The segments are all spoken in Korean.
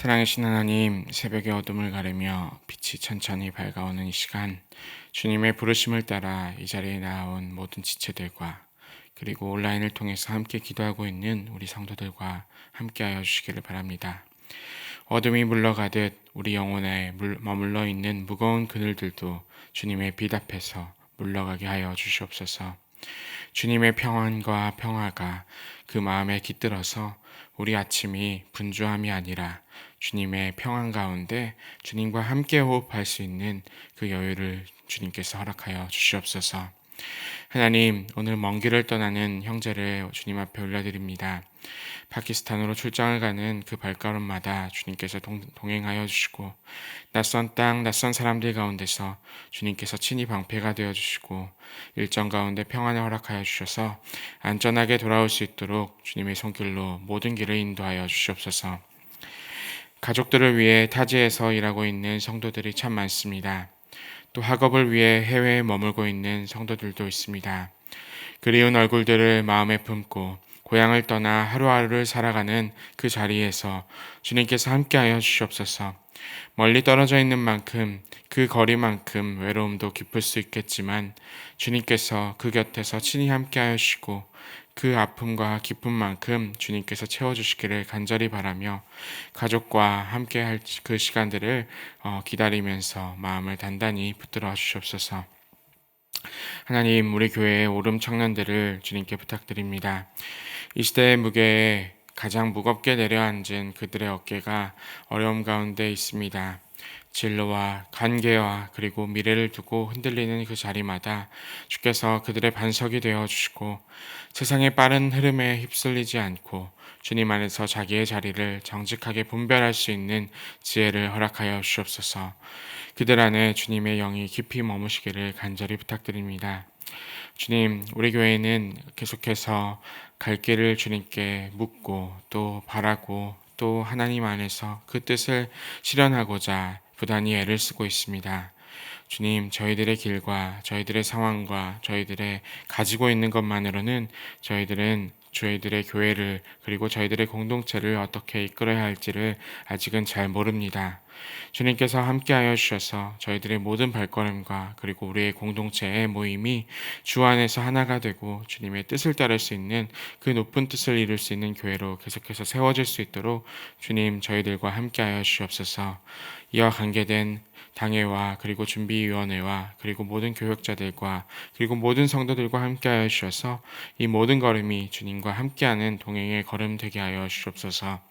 사랑하신 하나님, 새벽의 어둠을 가르며 빛이 천천히 밝아오는 이 시간, 주님의 부르심을 따라 이 자리에 나온 모든 지체들과 그리고 온라인을 통해서 함께 기도하고 있는 우리 성도들과 함께하여 주시기를 바랍니다. 어둠이 물러가듯 우리 영혼에 머물러 있는 무거운 그늘들도 주님의 빛 앞에서 물러가게 하여 주시옵소서. 주님의 평안과 평화가 그 마음에 깃들어서 우리 아침이 분주함이 아니라 주님의 평안 가운데 주님과 함께 호흡할 수 있는 그 여유를 주님께서 허락하여 주시옵소서. 하나님, 오늘 먼 길을 떠나는 형제를 주님 앞에 올려드립니다. 파키스탄으로 출장을 가는 그 발걸음마다 주님께서 동행하여 주시고, 낯선 땅, 낯선 사람들 가운데서 주님께서 친히 방패가 되어 주시고, 일정 가운데 평안을 허락하여 주셔서 안전하게 돌아올 수 있도록 주님의 손길로 모든 길을 인도하여 주시옵소서. 가족들을 위해 타지에서 일하고 있는 성도들이 참 많습니다. 또 학업을 위해 해외에 머물고 있는 성도들도 있습니다. 그리운 얼굴들을 마음에 품고 고향을 떠나 하루하루를 살아가는 그 자리에서 주님께서 함께하여 주시옵소서. 멀리 떨어져 있는 만큼 그 거리만큼 외로움도 깊을 수 있겠지만 주님께서 그 곁에서 친히 함께하여 주시고 그 아픔과 기쁨만큼 주님께서 채워주시기를 간절히 바라며 가족과 함께할 그 시간들을 기다리면서 마음을 단단히 붙들어 주시옵소서. 하나님, 우리 교회의 오름 청년들을 주님께 부탁드립니다. 이 시대의 무게에 가장 무겁게 내려앉은 그들의 어깨가 어려움 가운데 있습니다. 진로와 관계와 그리고 미래를 두고 흔들리는 그 자리마다 주께서 그들의 반석이 되어 주시고 세상의 빠른 흐름에 휩쓸리지 않고 주님 안에서 자기의 자리를 정직하게 분별할 수 있는 지혜를 허락하여 주시옵소서. 그들 안에 주님의 영이 깊이 머무시기를 간절히 부탁드립니다. 주님, 우리 교회는 계속해서 갈 길을 주님께 묻고 또 바라고 또 하나님 안에서 그 뜻을 실현하고자 부단히 애를 쓰고 있습니다. 주님, 저희들의 길과 저희들의 상황과 저희들의 가지고 있는 것만으로는 저희들의 교회를 그리고 저희들의 공동체를 어떻게 이끌어야 할지를 아직은 잘 모릅니다. 주님께서 함께하여 주셔서 저희들의 모든 발걸음과 그리고 우리의 공동체의 모임이 주 안에서 하나가 되고 주님의 뜻을 따를 수 있는 그 높은 뜻을 이룰 수 있는 교회로 계속해서 세워질 수 있도록 주님 저희들과 함께하여 주옵소서. 이와 관계된 당회와 그리고 준비위원회와 그리고 모든 교역자들과 그리고 모든 성도들과 함께하여 주셔서 이 모든 걸음이 주님과 함께하는 동행의 걸음 되게 하여 주옵소서.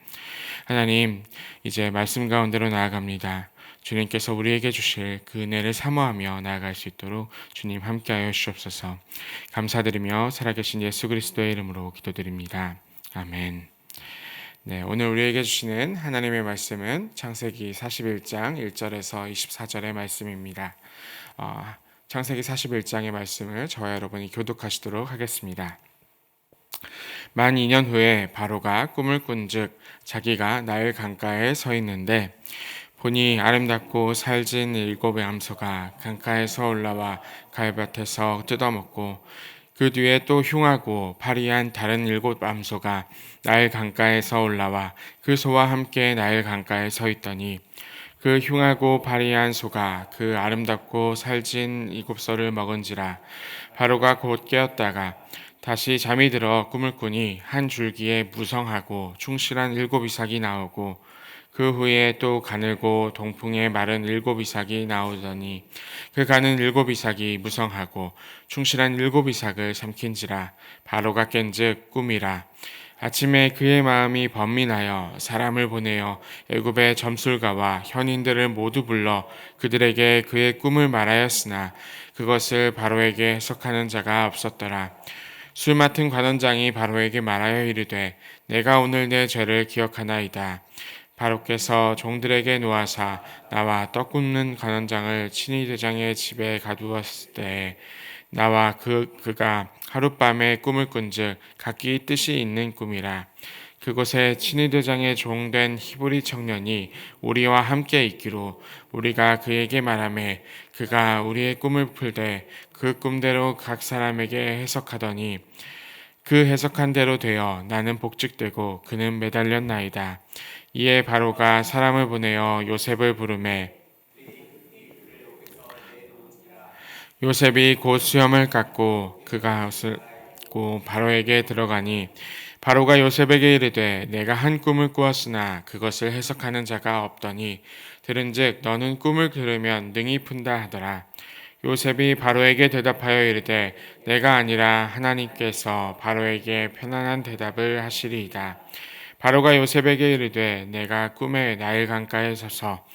하나님, 이제 말씀 가운데로 나아갑니다. 주님께서 우리에게 주실 그 은혜를 사모하며 나아갈 수 있도록 주님 함께하여 주옵소서. 감사드리며 살아계신 예수 그리스도의 이름으로 기도드립니다. 아멘. 네, 오늘 우리에게 주시는 하나님의 말씀은 창세기 41장 1절에서 24절의 말씀입니다. 창세기 41장의 말씀을 저와 여러분이 교독하시도록 하겠습니다. 만 2년 후에 바로가 꿈을 꾼즉 자기가 나일 강가에 서 있는데 보니 아름답고 살진 7 암소가 강가에서 올라와 가을밭에서 뜯어먹고 그 뒤에 또 흉하고 파리한 다른 7 암소가 나일 강가에서 올라와 그 소와 함께 나일 강가에 서 있더니 그 흉하고 파리한 소가 그 아름답고 살진 7소를 먹은지라. 바로가 곧 깨었다가 다시 잠이 들어 꿈을 꾸니 한 줄기에 무성하고 충실한 7 이삭이 나오고 그 후에 또 가늘고 동풍에 마른 7 이삭이 나오더니 그 가는 7 이삭이 무성하고 충실한 7 이삭을 삼킨지라. 바로가 깬즉 꿈이라. 아침에 그의 마음이 번민하여 사람을 보내어 애굽의 점술가와 현인들을 모두 불러 그들에게 그의 꿈을 말하였으나 그것을 바로에게 해석하는 자가 없었더라. 술 맡은 관원장이 바로에게 말하여 이르되 내가 오늘 내 죄를 기억하나이다. 바로께서 종들에게 놓아사 나와 떡 굽는 관원장을 친위 대장의 집에 가두었을 때에 나와 그가 하룻밤에 꿈을 꾼즉 각기 뜻이 있는 꿈이라. 그곳에 친위 대장의 종된 히브리 청년이 우리와 함께 있기로 우리가 그에게 말하매 그가 우리의 꿈을 풀되 그 꿈대로 각 사람에게 해석하더니 그 해석한 대로 되어 나는 복직되고 그는 매달렸나이다. 이에 바로가 사람을 보내어 요셉을 부르매 요셉이 곧 수염을 깎고 그가 옷을 입고 바로에게 들어가니 바로가 요셉에게 이르되 내가 한 꿈을 꾸었으나 그것을 해석하는 자가 없더니 들은즉 너는 꿈을 들으면 능히 푼다 하더라. 요셉이 바로에게 대답하여 이르되 내가 아니라 하나님께서 바로에게 편안한 대답을 하시리이다. 바로가 요셉에게 이르되 내가 꿈에 나일 강가에 서서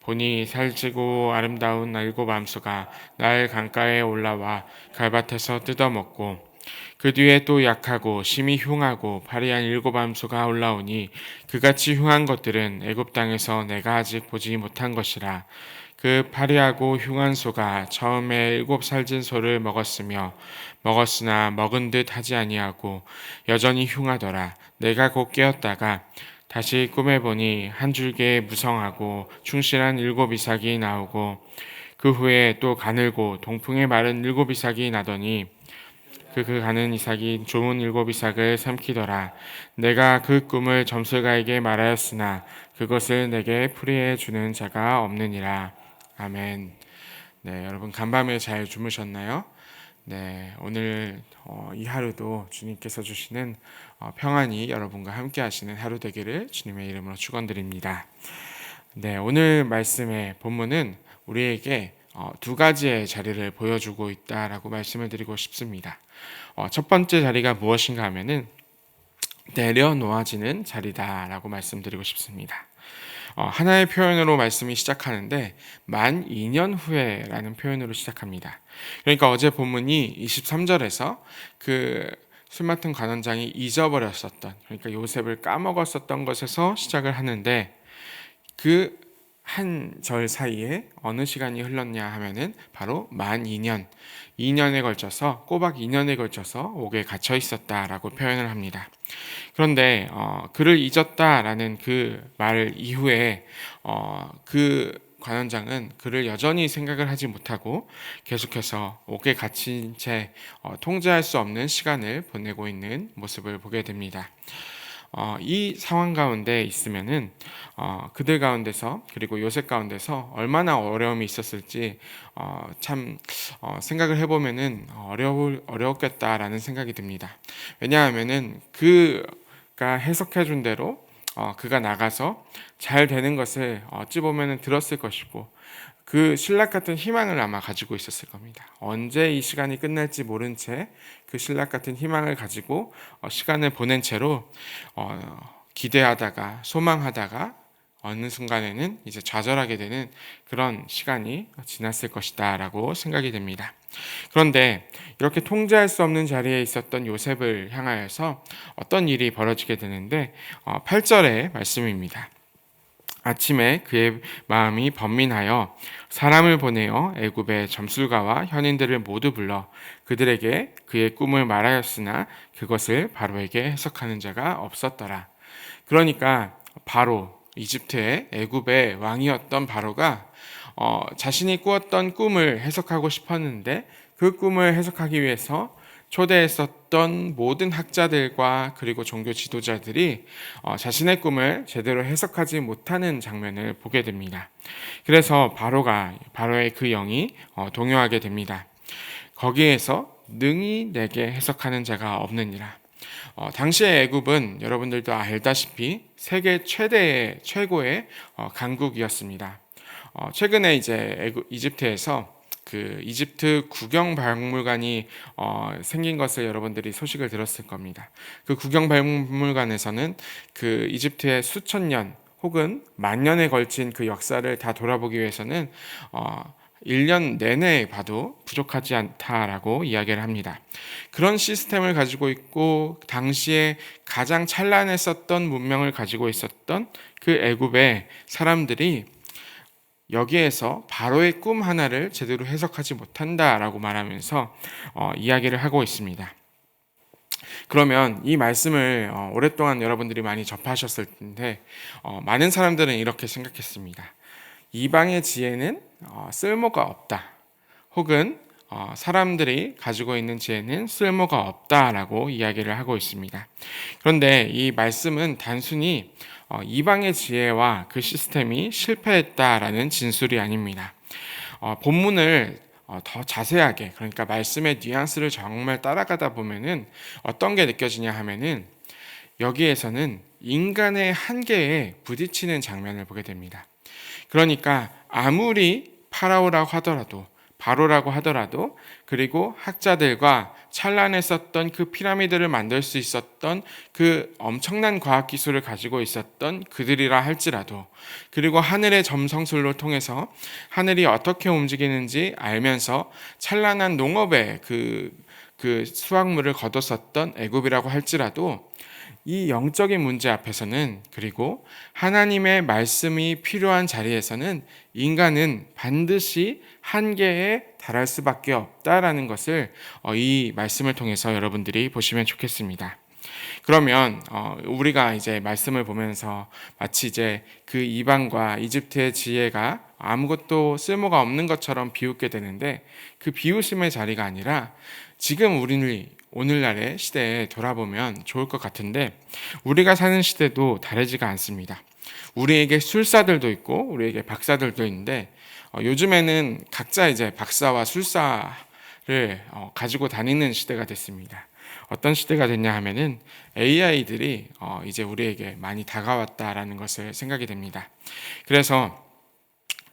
보니 살찌고 아름다운 일곱 암소가 나일 강가에 올라와 갈밭에서 뜯어먹고 그 뒤에 또 약하고 심히 흉하고 파리한 일곱 암소가 올라오니 그같이 흉한 것들은 애굽 땅에서 내가 아직 보지 못한 것이라. 그 파리하고 흉한 소가 처음에 일곱 살진 소를 먹었으나 먹은 듯 하지 아니하고 여전히 흉하더라. 내가 곧 깨었다가 다시 꿈에 보니 한 줄기에 무성하고 충실한 일곱 이삭이 나오고 그 후에 또 가늘고 동풍에 마른 일곱 이삭이 나더니 그 가는 이삭이 좋은 일곱 이삭을 삼키더라. 내가 그 꿈을 점술가에게 말하였으나 그것을 내게 풀이해 주는 자가 없느니라. 아멘. 네, 여러분 간밤에 잘 주무셨나요? 네, 오늘 이 하루도 주님께서 주시는 평안이 여러분과 함께 하시는 하루 되기를 주님의 이름으로 축원드립니다. 네, 오늘 말씀의 본문은 우리에게 두 가지의 자리를 보여주고 있다라고 말씀을 드리고 싶습니다. 첫 번째 자리가 무엇인가 하면은 내려놓아지는 자리다라고 말씀드리고 싶습니다. 하나의 표현으로 말씀이 시작하는데 만 2년 후에라는 표현으로 시작합니다. 그러니까 어제 본문이 23절에서 그 술 맡은 관원장이 잊어버렸었던, 그러니까 요셉을 까먹었었던 것에서 시작을 하는데 그 한 절 사이에 어느 시간이 흘렀냐 하면은 바로 만 2년, 2년에 걸쳐서 꼬박 2년에 걸쳐서 옥에 갇혀 있었다라고 표현을 합니다. 그런데 그를 잊었다라는 그 말 이후에 그 관원장은 그를 여전히 생각을 하지 못하고 계속해서 옥에 갇힌 채 통제할 수 없는 시간을 보내고 있는 모습을 보게 됩니다. 이 상황 가운데 있으면은 그들 가운데서 그리고 요셉 가운데서 얼마나 어려움이 있었을지 참 생각을 해보면은 어려웠겠다라는 생각이 듭니다. 왜냐하면은 그가 해석해준 대로 그가 나가서 잘 되는 것을 어찌 보면은 들었을 것이고 그 신락 같은 희망을 아마 가지고 있었을 겁니다. 언제 이 시간이 끝날지 모른 채 그 신락 같은 희망을 가지고 시간을 보낸 채로 기대하다가 소망하다가 어느 순간에는 이제 좌절하게 되는 그런 시간이 지났을 것이다라고 생각이 됩니다. 그런데 이렇게 통제할 수 없는 자리에 있었던 요셉을 향하여서 어떤 일이 벌어지게 되는데 8절의 말씀입니다. 아침에 그의 마음이 번민하여 사람을 보내어 애굽의 점술가와 현인들을 모두 불러 그들에게 그의 꿈을 말하였으나 그것을 바로에게 해석하는 자가 없었더라. 그러니까 바로 이집트의 애굽의 왕이었던 바로가 자신이 꾸었던 꿈을 해석하고 싶었는데 그 꿈을 해석하기 위해서 초대했었던 모든 학자들과 그리고 종교 지도자들이 자신의 꿈을 제대로 해석하지 못하는 장면을 보게 됩니다. 그래서 바로의 그 영이 동요하게 됩니다. 거기에서 능히 내게 해석하는 자가 없느니라. 당시의 애굽은 여러분들도 알다시피 세계 최고의 강국이었습니다. 최근에 이제 이집트에서 그 이집트 국영박물관이 생긴 것을 여러분들이 소식을 들었을 겁니다. 그 국영박물관에서는 그 이집트의 수천 년 혹은 만 년에 걸친 그 역사를 다 돌아보기 위해서는 1년 내내 봐도 부족하지 않다라고 이야기를 합니다. 그런 시스템을 가지고 있고 당시에 가장 찬란했었던 문명을 가지고 있었던 그 애굽의 사람들이 여기에서 바로의 꿈 하나를 제대로 해석하지 못한다라고 말하면서 이야기를 하고 있습니다. 그러면 이 말씀을 오랫동안 여러분들이 많이 접하셨을 텐데 많은 사람들은 이렇게 생각했습니다. 이방의 지혜는 쓸모가 없다. 혹은 사람들이 가지고 있는 지혜는 쓸모가 없다라고 이야기를 하고 있습니다. 그런데 이 말씀은 단순히 이방의 지혜와 그 시스템이 실패했다라는 진술이 아닙니다. 본문을 더 자세하게, 그러니까 말씀의 뉘앙스를 정말 따라가다 보면은 어떤 게 느껴지냐 하면은 여기에서는 인간의 한계에 부딪히는 장면을 보게 됩니다. 그러니까 아무리 파라오라고 하더라도, 바로라고 하더라도, 그리고 학자들과 찬란했었던 그 피라미드를 만들 수 있었던 그 엄청난 과학기술을 가지고 있었던 그들이라 할지라도, 그리고 하늘의 점성술로 통해서 하늘이 어떻게 움직이는지 알면서 찬란한 농업의 그 수확물을 거뒀었던 애굽이라고 할지라도, 이 영적인 문제 앞에서는, 그리고 하나님의 말씀이 필요한 자리에서는 인간은 반드시 한계에 달할 수밖에 없다라는 것을 이 말씀을 통해서 여러분들이 보시면 좋겠습니다. 그러면 우리가 이제 말씀을 보면서 마치 이제 그 이방과 이집트의 지혜가 아무것도 쓸모가 없는 것처럼 비웃게 되는데, 그 비웃음의 자리가 아니라 지금 우리는 오늘날의 시대에 돌아보면 좋을 것 같은데, 우리가 사는 시대도 다르지가 않습니다. 우리에게 술사들도 있고 우리에게 박사들도 있는데, 요즘에는 각자 이제 박사와 술사를 가지고 다니는 시대가 됐습니다. 어떤 시대가 됐냐 하면은 AI들이 이제 우리에게 많이 다가왔다라는 것을 생각이 됩니다. 그래서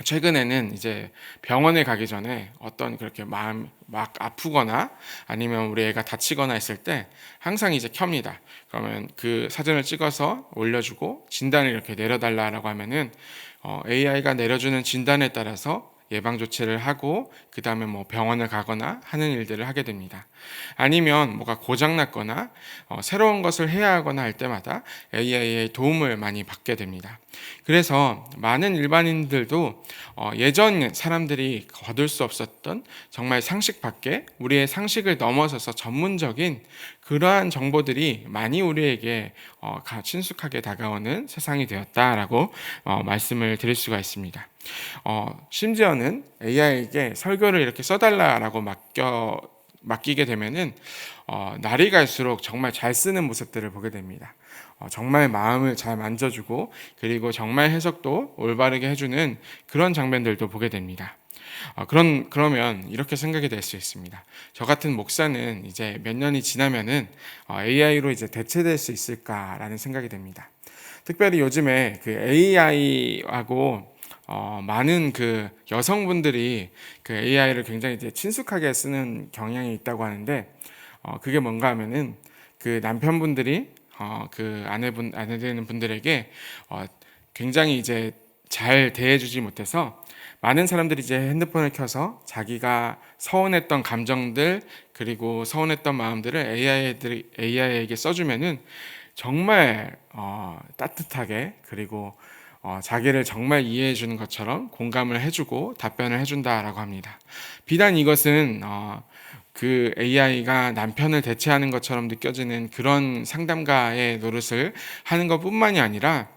최근에는 이제 병원에 가기 전에 어떤 그렇게 마음 막 아프거나 아니면 우리 애가 다치거나 했을 때 항상 이제 켭니다. 그러면 그 사진을 찍어서 올려주고 진단을 이렇게 내려달라라고 하면은 AI가 내려주는 진단에 따라서 예방 조치를 하고 그 다음에 뭐 병원을 가거나 하는 일들을 하게 됩니다. 아니면 뭐가 고장 났거나 새로운 것을 해야 하거나 할 때마다 AI의 도움을 많이 받게 됩니다. 그래서 많은 일반인들도 예전 사람들이 거둘 수 없었던 정말 상식 밖에 우리의 상식을 넘어서서 전문적인 그러한 정보들이 많이 우리에게 친숙하게 다가오는 세상이 되었다라고 말씀을 드릴 수가 있습니다. 심지어는 AI에게 설교를 이렇게 써달라라고 맡기게 되면은 날이 갈수록 정말 잘 쓰는 모습들을 보게 됩니다. 정말 마음을 잘 만져주고, 그리고 정말 해석도 올바르게 해주는 그런 장면들도 보게 됩니다. 그러면 이렇게 생각이 될 수 있습니다. 저 같은 목사는 이제 몇 년이 지나면은 AI로 이제 대체될 수 있을까라는 생각이 됩니다. 특별히 요즘에 그 AI하고 많은 그 여성분들이 그 AI를 굉장히 이제 친숙하게 쓰는 경향이 있다고 하는데, 그게 뭔가 하면은 그 남편분들이 그 아내 되는 분들에게 굉장히 이제 잘 대해주지 못해서 많은 사람들이 이제 핸드폰을 켜서 자기가 서운했던 감정들, 그리고 서운했던 마음들을 AI에게 써주면은 정말 따뜻하게, 그리고 자기를 정말 이해해 주는 것처럼 공감을 해주고 답변을 해준다라고 합니다. 비단 이것은 그 AI가 남편을 대체하는 것처럼 느껴지는 그런 상담가의 노릇을 하는 것뿐만이 아니라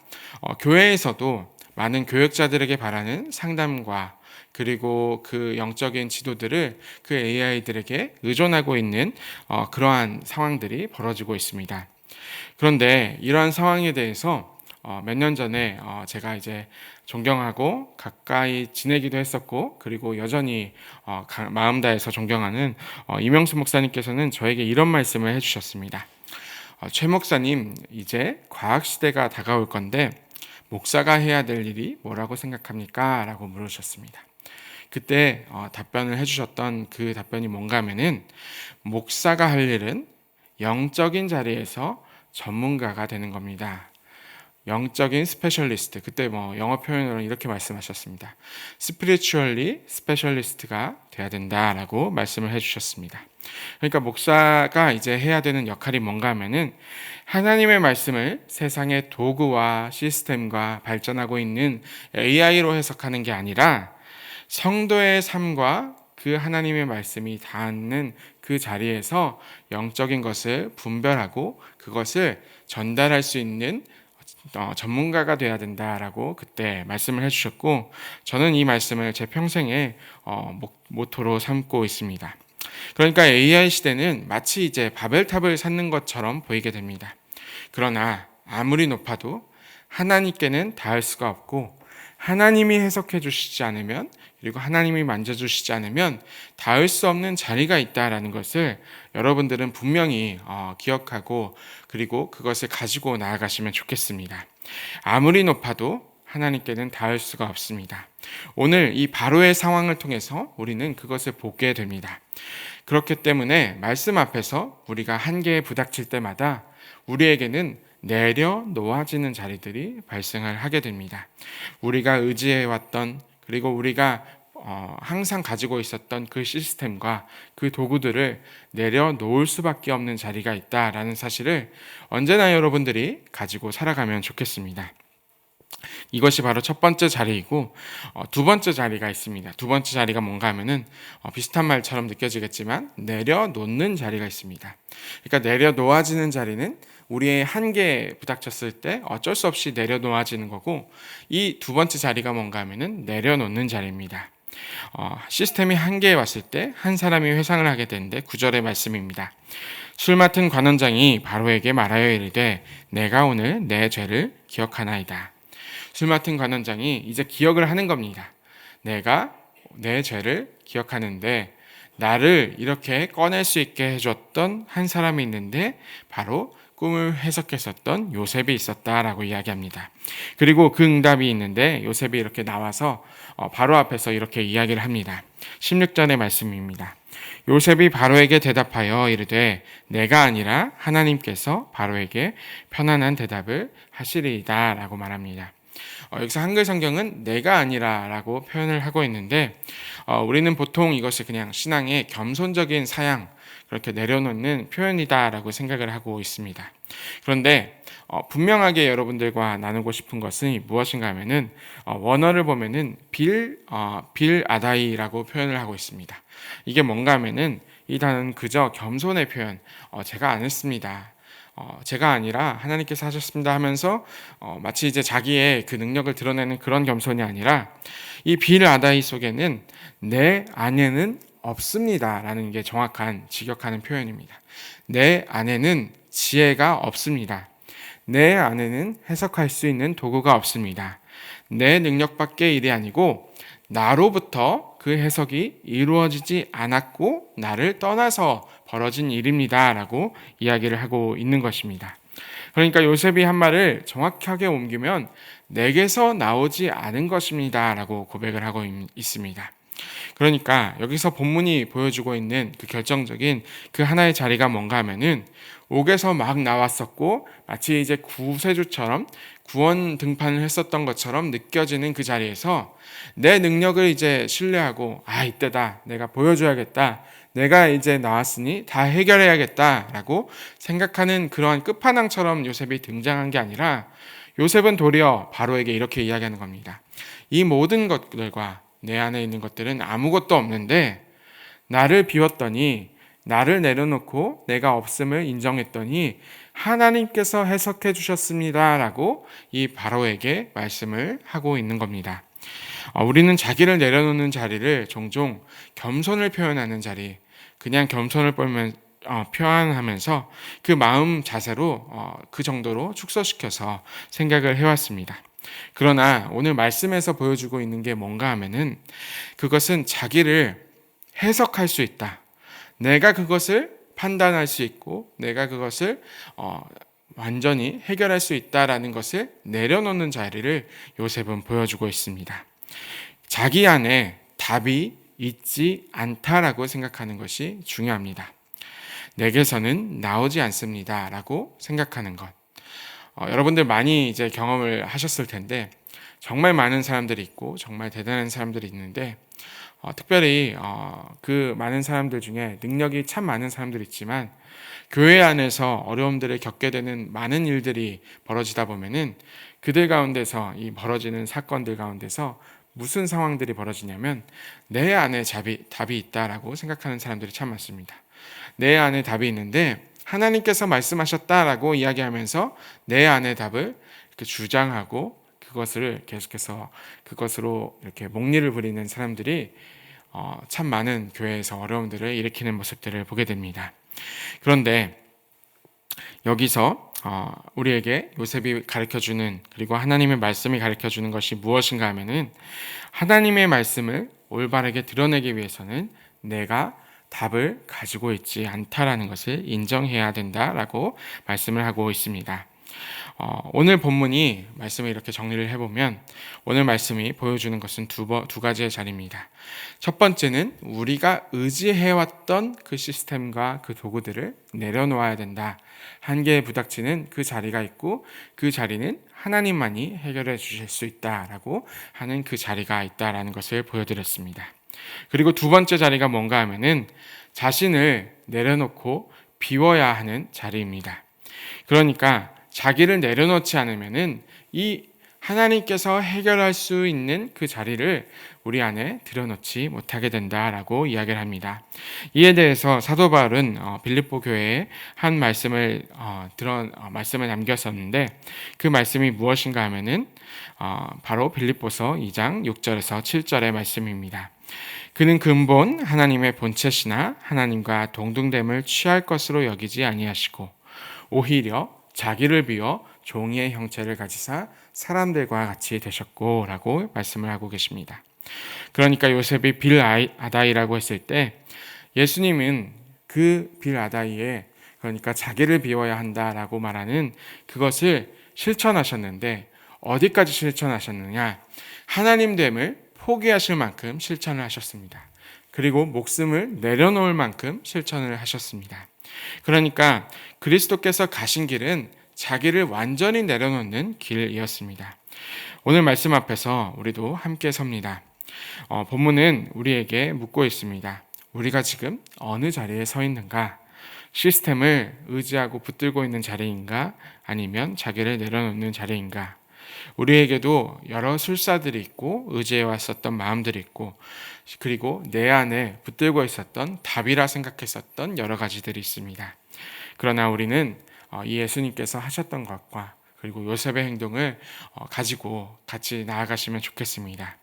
교회에서도 많은 교역자들에게 바라는 상담과, 그리고 그 영적인 지도들을 그 AI들에게 의존하고 있는 그러한 상황들이 벌어지고 있습니다. 그런데 이러한 상황에 대해서 몇 년 전에 제가 이제 존경하고 가까이 지내기도 했었고, 그리고 여전히 마음 다해서 존경하는 이명수 목사님께서는 저에게 이런 말씀을 해주셨습니다. 최 목사님, 이제 과학 시대가 다가올 건데 목사가 해야 될 일이 뭐라고 생각합니까? 라고 물으셨습니다. 그때 답변을 해주셨던 그 답변이 뭔가 하면은, 목사가 할 일은 영적인 자리에서 전문가가 되는 겁니다. 영적인 스페셜리스트, 그때 뭐 영어 표현으로 이렇게 말씀하셨습니다. 스피리추얼리 스페셜리스트가 돼야 된다라고 말씀을 해주셨습니다. 그러니까 목사가 이제 해야 되는 역할이 뭔가 하면은, 하나님의 말씀을 세상의 도구와 시스템과 발전하고 있는 AI로 해석하는 게 아니라 성도의 삶과 그 하나님의 말씀이 닿는 그 자리에서 영적인 것을 분별하고 그것을 전달할 수 있는 전문가가 돼야 된다라고 그때 말씀을 해주셨고, 저는 이 말씀을 제 평생의 모토로 삼고 있습니다. 그러니까 AI 시대는 마치 이제 바벨탑을 쌓는 것처럼 보이게 됩니다. 그러나 아무리 높아도 하나님께는 닿을 수가 없고, 하나님이 해석해 주시지 않으면, 그리고 하나님이 만져주시지 않으면 닿을 수 없는 자리가 있다라는 것을 여러분들은 분명히 기억하고, 그리고 그것을 가지고 나아가시면 좋겠습니다. 아무리 높아도 하나님께는 닿을 수가 없습니다. 오늘 이 바로의 상황을 통해서 우리는 그것을 보게 됩니다. 그렇기 때문에 말씀 앞에서 우리가 한계에 부닥칠 때마다 우리에게는 내려놓아지는 자리들이 발생을 하게 됩니다. 우리가 의지해왔던, 그리고 우리가 항상 가지고 있었던 그 시스템과 그 도구들을 내려놓을 수밖에 없는 자리가 있다라는 사실을 언제나 여러분들이 가지고 살아가면 좋겠습니다. 이것이 바로 첫 번째 자리이고, 두 번째 자리가 있습니다. 두 번째 자리가 뭔가 하면은 비슷한 말처럼 느껴지겠지만 내려놓는 자리가 있습니다. 그러니까 내려놓아지는 자리는 우리의 한계에 부닥쳤을 때 어쩔 수 없이 내려놓아지는 거고, 이 두 번째 자리가 뭔가 하면은 내려놓는 자리입니다. 시스템이 한계에 왔을 때 한 사람이 회상을 하게 되는데 9절의 말씀입니다. 술 맡은 관원장이 바로에게 말하여 이르되 내가 오늘 내 죄를 기억하나이다. 술 맡은 관원장이 이제 기억을 하는 겁니다. 내가 내 죄를 기억하는데 나를 이렇게 꺼낼 수 있게 해줬던 한 사람이 있는데 바로 꿈을 해석했었던 요셉이 있었다라고 이야기합니다. 그리고 그 응답이 있는데 요셉이 이렇게 나와서 바로 앞에서 이렇게 이야기를 합니다. 16절의 말씀입니다. 요셉이 바로에게 대답하여 이르되 내가 아니라 하나님께서 바로에게 편안한 대답을 하시리이다 라고 말합니다. 여기서 한글 성경은 내가 아니라 라고 표현을 하고 있는데, 우리는 보통 이것이 그냥 신앙의 겸손적인 사양, 그렇게 내려놓는 표현이다라고 생각을 하고 있습니다. 그런데 분명하게 여러분들과 나누고 싶은 것은 무엇인가 하면은 원어를 보면은 빌 아다이라고 표현을 하고 있습니다. 이게 뭔가 하면은 이 단어는 그저 겸손의 표현, 제가 안 했습니다. 제가 아니라 하나님께서 하셨습니다 하면서 마치 이제 자기의 그 능력을 드러내는 그런 겸손이 아니라, 이 빌 아다이 속에는 내 안에는 없습니다 라는 게 정확한 직역하는 표현입니다. 내 안에는 지혜가 없습니다. 내 안에는 해석할 수 있는 도구가 없습니다. 내 능력밖에 일이 아니고 나로부터 그 해석이 이루어지지 않았고 나를 떠나서 벌어진 일입니다 라고 이야기를 하고 있는 것입니다. 그러니까 요셉이 한 말을 정확하게 옮기면 내게서 나오지 않은 것입니다 라고 고백을 하고 있습니다. 그러니까 여기서 본문이 보여주고 있는 그 결정적인 그 하나의 자리가 뭔가 하면은 옥에서 막 나왔었고 마치 이제 구세주처럼 구원 등판을 했었던 것처럼 느껴지는 그 자리에서 내 능력을 이제 신뢰하고 이때다, 내가 보여줘야겠다, 내가 이제 나왔으니 다 해결해야겠다라고 생각하는 그러한 끝판왕처럼 요셉이 등장한 게 아니라, 요셉은 도리어 바로에게 이렇게 이야기하는 겁니다. 이 모든 것들과 내 안에 있는 것들은 아무것도 없는데 나를 비웠더니, 나를 내려놓고 내가 없음을 인정했더니 하나님께서 해석해 주셨습니다 라고 이 바로에게 말씀을 하고 있는 겁니다. 우리는 자기를 내려놓는 자리를 종종 겸손을 표현하는 자리, 그냥 겸손을 표현하면서 그 마음 자세로 그 정도로 축소시켜서 생각을 해왔습니다. 그러나 오늘 말씀에서 보여주고 있는 게 뭔가 하면은 그것은 자기를 해석할 수 있다, 내가 그것을 판단할 수 있고 내가 그것을 완전히 해결할 수 있다라는 것을 내려놓는 자리를 요셉은 보여주고 있습니다. 자기 안에 답이 있지 않다라고 생각하는 것이 중요합니다. 내게서는 나오지 않습니다 라고 생각하는 것. 여러분들 많이 이제 경험을 하셨을 텐데, 정말 많은 사람들이 있고 정말 대단한 사람들이 있는데, 특별히 그 많은 사람들 중에 능력이 참 많은 사람들이 있지만 교회 안에서 어려움들을 겪게 되는 많은 일들이 벌어지다 보면은 그들 가운데서, 이 벌어지는 사건들 가운데서 무슨 상황들이 벌어지냐면 내 안에 답이 있다라고 생각하는 사람들이 참 많습니다. 내 안에 답이 있는데 하나님께서 말씀하셨다라고 이야기하면서 내 안의 답을 주장하고 그것을 계속해서 그것으로 이렇게 목리를 부리는 사람들이 참 많은 교회에서 어려움들을 일으키는 모습들을 보게 됩니다. 그런데 여기서 우리에게 요셉이 가르쳐주는, 그리고 하나님의 말씀이 가르쳐주는 것이 무엇인가 하면은, 하나님의 말씀을 올바르게 드러내기 위해서는 내가 답을 가지고 있지 않다라는 것을 인정해야 된다라고 말씀을 하고 있습니다. 오늘 본문이 말씀을 이렇게 정리를 해보면, 오늘 말씀이 보여주는 것은 두 가지의 자리입니다. 첫 번째는 우리가 의지해왔던 그 시스템과 그 도구들을 내려놓아야 된다. 한계에 부닥치는 그 자리가 있고, 그 자리는 하나님만이 해결해 주실 수 있다라고 하는 그 자리가 있다라는 것을 보여드렸습니다. 그리고 두 번째 자리가 뭔가 하면은 자신을 내려놓고 비워야 하는 자리입니다. 그러니까 자기를 내려놓지 않으면은 이 하나님께서 해결할 수 있는 그 자리를 우리 안에 들여놓지 못하게 된다라고 이야기를 합니다. 이에 대해서 사도 바울은 빌립보 교회에 한 말씀을 남겼었는데, 그 말씀이 무엇인가 하면은 바로 빌립보서 2장 6절에서 7절의 말씀입니다. 그는 근본 하나님의 본체시나 하나님과 동등됨을 취할 것으로 여기지 아니하시고 오히려 자기를 비워 종이의 형체를 가지사 사람들과 같이 되셨고 라고 말씀을 하고 계십니다. 그러니까 요셉이 빌아다이라고 했을 때, 예수님은 그 빌아다이에, 그러니까 자기를 비워야 한다라고 말하는 그것을 실천하셨는데, 어디까지 실천하셨느냐? 하나님됨을 포기하실 만큼 실천을 하셨습니다. 그리고 목숨을 내려놓을 만큼 실천을 하셨습니다. 그러니까 그리스도께서 가신 길은 자기를 완전히 내려놓는 길이었습니다. 오늘 말씀 앞에서 우리도 함께 섭니다. 본문은 우리에게 묻고 있습니다. 우리가 지금 어느 자리에 서 있는가? 시스템을 의지하고 붙들고 있는 자리인가? 아니면 자기를 내려놓는 자리인가? 우리에게도 여러 술사들이 있고 의지해 왔었던 마음들이 있고, 그리고 내 안에 붙들고 있었던 답이라 생각했었던 여러 가지들이 있습니다. 그러나 우리는 이 예수님께서 하셨던 것과 그리고 요셉의 행동을 가지고 같이 나아가시면 좋겠습니다.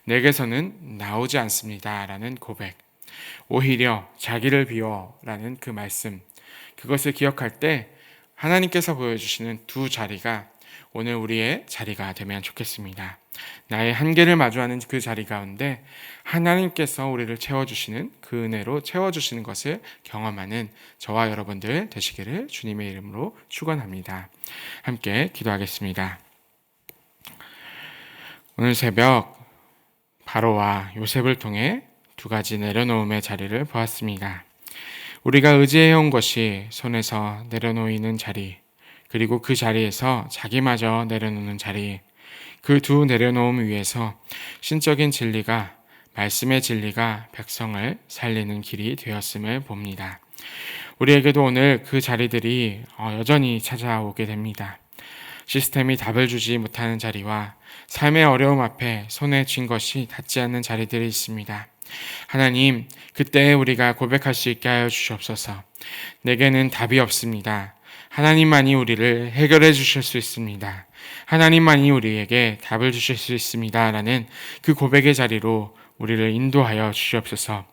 내게서는 나오지 않습니다 라는 고백, 오히려 자기를 비워 라는 그 말씀, 그것을 기억할 때 하나님께서 보여주시는 두 자리가 오늘 우리의 자리가 되면 좋겠습니다. 나의 한계를 마주하는 그 자리 가운데 하나님께서 우리를 채워주시는, 그 은혜로 채워주시는 것을 경험하는 저와 여러분들 되시기를 주님의 이름으로 축원합니다. 함께 기도하겠습니다. 오늘 새벽 바로와 요셉을 통해 두 가지 내려놓음의 자리를 보았습니다. 우리가 의지해온 것이 손에서 내려놓이는 자리, 그리고 그 자리에서 자기마저 내려놓는 자리, 그 두 내려놓음 위에서 신적인 진리가, 말씀의 진리가 백성을 살리는 길이 되었음을 봅니다. 우리에게도 오늘 그 자리들이 여전히 찾아오게 됩니다. 시스템이 답을 주지 못하는 자리와 삶의 어려움 앞에 손에 쥔 것이 닿지 않는 자리들이 있습니다. 하나님, 그때 우리가 고백할 수 있게 하여 주시옵소서. 내게는 답이 없습니다. 하나님만이 우리를 해결해 주실 수 있습니다. 하나님만이 우리에게 답을 주실 수 있습니다 라는 그 고백의 자리로 우리를 인도하여 주시옵소서.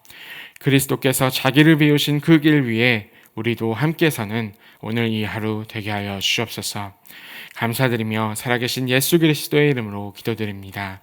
그리스도께서 자기를 비우신 그 길 위에 우리도 함께 서는 오늘 이 하루 되게 하여 주시옵소서. 감사드리며 살아계신 예수 그리스도의 이름으로 기도드립니다.